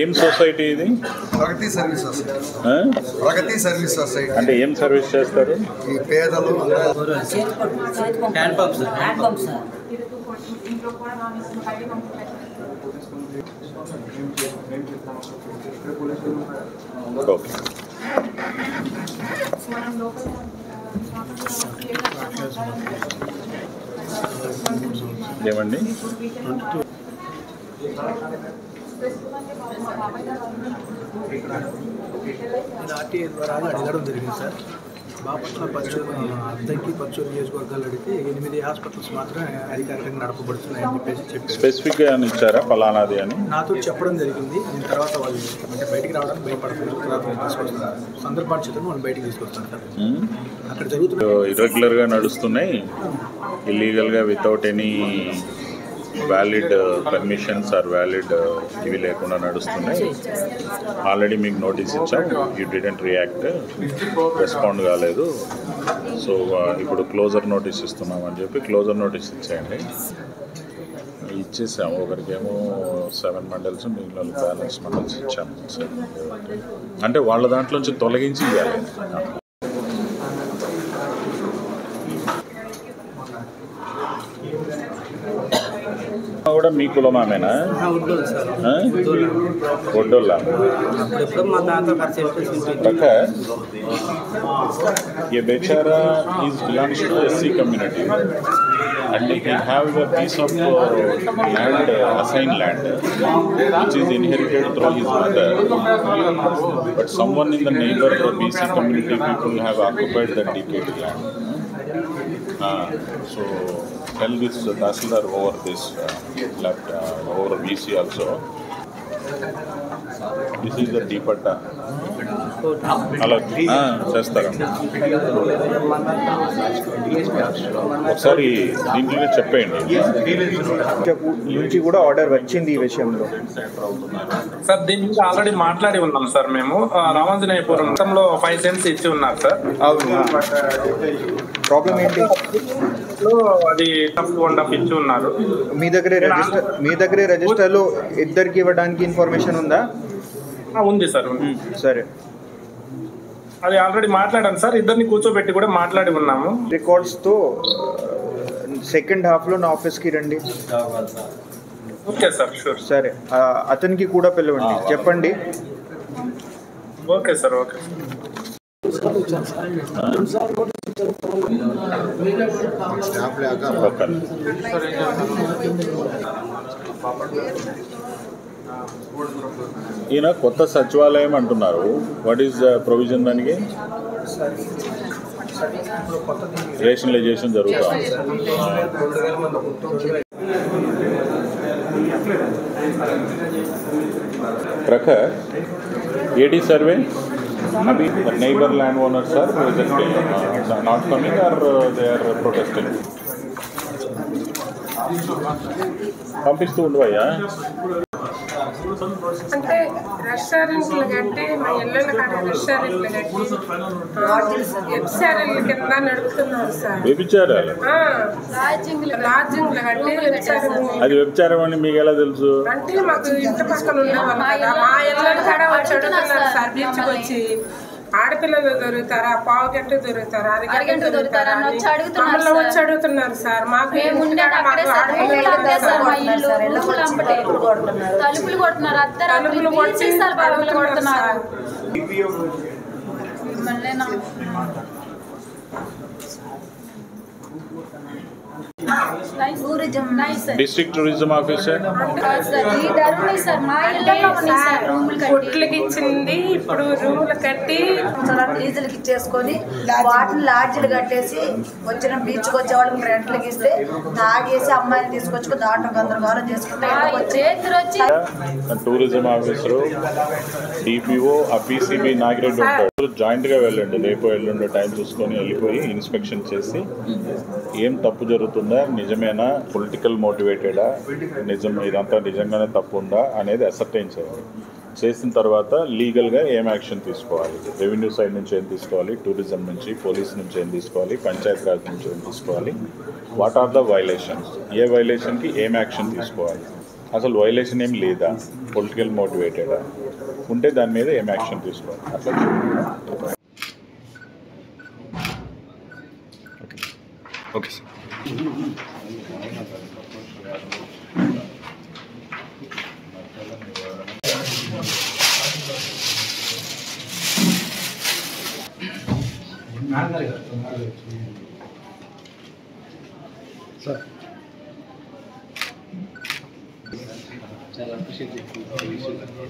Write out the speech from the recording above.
ఏం సొసైటీ ఇది? ప్రగతి service society. ప్రగతి service society అంటే ఏం సర్వీస్ చేస్తారు? ఈ పేదలు ఓకే. ఏమండి? ఆర్టీఐ ద్వారా అడగడం జరిగింది సార్. బాపట్ల అద్దంకి పచ్చూరు నియోజకవర్గాలు అడిగితే 8 హాస్పిటల్స్ మాత్రమే అధికారికంగా నడపబడుతున్నాయని చెప్పారు. స్పెసిఫిక్గా ఇచ్చారా ఫలానాది అని? నాతో చెప్పడం జరిగింది. నేను తర్వాత వాళ్ళు అంటే బయటికి రావడానికి భయపడుతున్నారు. తర్వాత తీసుకొస్తున్నారు, సందర్భానుచితంగా వాళ్ళు బయటికి తీసుకొస్తాను సార్. అక్కడ జరుగుతున్న ఇర్రెగ్యులర్గా నడుస్తున్నాయి, ఇల్లీగల్గా without any valid permissions or valid ఇవి లేకుండా నడుస్తున్నాయి. ఆల్రెడీ మీకు నోటీస్ ఇచ్చాం, యూ డిడెంట్ రియాక్ట్, రెస్పాండ్ కాలేదు. సో ఇప్పుడు క్లోజర్ నోటీస్ ఇస్తున్నామని చెప్పి క్లోజర్ నోటీస్ ఇచ్చేయండి. ఇచ్చేసాము. ఒకరికేమో 7 మండల్స్, మిగిలిన బ్యాలెన్స్ మండల్స్ ఇచ్చాము. అంటే వాళ్ళ దాంట్లోంచి తొలగించి ఇవ్వాలి. కూడా మీ కులమామేనా? ఒడ్డోళ్ళ. ये बेचारा is belongs to SC community and he have a piece of land, assigned land, which is inherited through his mother, but someone in the neighbor BC community people have occupied that decayed land. So tell this Tahsildar over this left over VC also. This is the Deepata. అలా చేస్తారా? ఒకసారి దీంట్లో చెప్పండి. నుంచి కూడా order వచ్చింది ఈ విషయంలో సార్. దీని నుంచి ఆల్రెడీ మాట్లాడి ఉన్నాం సార్. మేము రామాంజనేయపురం మొత్తంలో 5 సెంట్స్ ఇచ్చి ఉన్నారు సార్. అవును. ప్రాబ్లం ఏంటి? అది 1.5 ఇచ్చి ఉన్నారు. మీ దగ్గర రిజిస్టర్లో ఇద్దరికి ఇవ్వడానికి ఇన్ఫర్మేషన్ ఉందా? ఉంది సార్. సరే, అది ఆల్రెడీ మాట్లాడాను సార్. ఇద్దరిని కూర్చోబెట్టి కూడా మాట్లాడి ఉన్నాము. రికార్డ్స్తో సెకండ్ హాఫ్లో నా ఆఫీస్కి రండి. Okay sir, sure. సరే, అతనికి కూడా పిలవండి, చెప్పండి. Okay sir, okay. ఈయన కొత్త సచివాలయం అంటున్నారు. What is provision? దానికి రేషనలైజేషన్ జరుగుతుంది. प्रखर AD survey अभी neighbor land owners are not coming or they are protesting. పంపిస్తూ ఉండవయ్యా. అంటే రెస్టారెంట్లు కట్టి మా ఇళ్ళ కాడ రెస్టారెంట్లు కట్టి వెబ్సారెంట్ల కింద నడుపుతున్నారు సార్. వ్యభిచారాలు లాడ్జింగ్లు కట్టి వెబ్సారెంట్. అది వ్యభిచారం అని మీకు ఎలా తెలుసు? అంటే మాకు ఇంటి పక్కన ఉండేవాళ్ళు కదా, మా ఇళ్ళ కాడ వచ్చి అడుగుతున్నారు సార్. బీచ్కి వచ్చి ఆడపిల్లలు దొరుకుతారా, పావు గంట దొరుకుతారా, అరగంట దొరుకుతారా మమ్మల్ని వచ్చి అడుగుతున్నారు సార్. మాకు తలుపులు కొడుతున్నారు. డిస్ట్రిక్ట్ టూరిజం ఆఫీసర్ కొట్లకి ఇచ్చింది. ఇప్పుడు రూములు కట్టి లీజులకి ఇచ్చేసుకొని వాటిని లాడ్జీలు కట్టేసి వచ్చిన బీచ్కి వచ్చే వాళ్ళకి రెంట్లకి ఇస్తే తాగేసి అమ్మాయిని తీసుకొచ్చుకుని దాంట్లో గందరగోళం చేసుకుంటే tourism officer, DPO, PCB Nagireddy ఉంటాడు. జాయింట్గా వెళ్ళండి. రేపు ఎల్లుండి టైం చూసుకొని వెళ్ళిపోయి ఇన్స్పెక్షన్ చేసి ఏం తప్పు జరుగుతుందా, నిజమేనా, పొలిటికల్ మోటివేటెడా, ఇదంతా నిజంగానే తప్పు ఉందా అనేది అసర్టైన్ చేయాలి. చేసిన తర్వాత లీగల్గా ఏం యాక్షన్ తీసుకోవాలి, రెవెన్యూ సైడ్ నుంచి ఏం తీసుకోవాలి, టూరిజం నుంచి, పోలీస్ నుంచి ఏం తీసుకోవాలి, పంచాయత్ రాజ్ నుంచి ఏం తీసుకోవాలి, వాట్ ఆర్ ద వైలేషన్స్, ఏ వైలేషన్కి ఏం యాక్షన్ తీసుకోవాలి. అసలు వైలేషన్ ఏం లేదా, పొలిటికల్ మోటివేటెడా, ఉంటే దాని మీద ఏం యాక్షన్ తీసుకోవాలి అట్లా. Okay sir. చాలా అప్రిషియేట్ చేస్తున్నాను.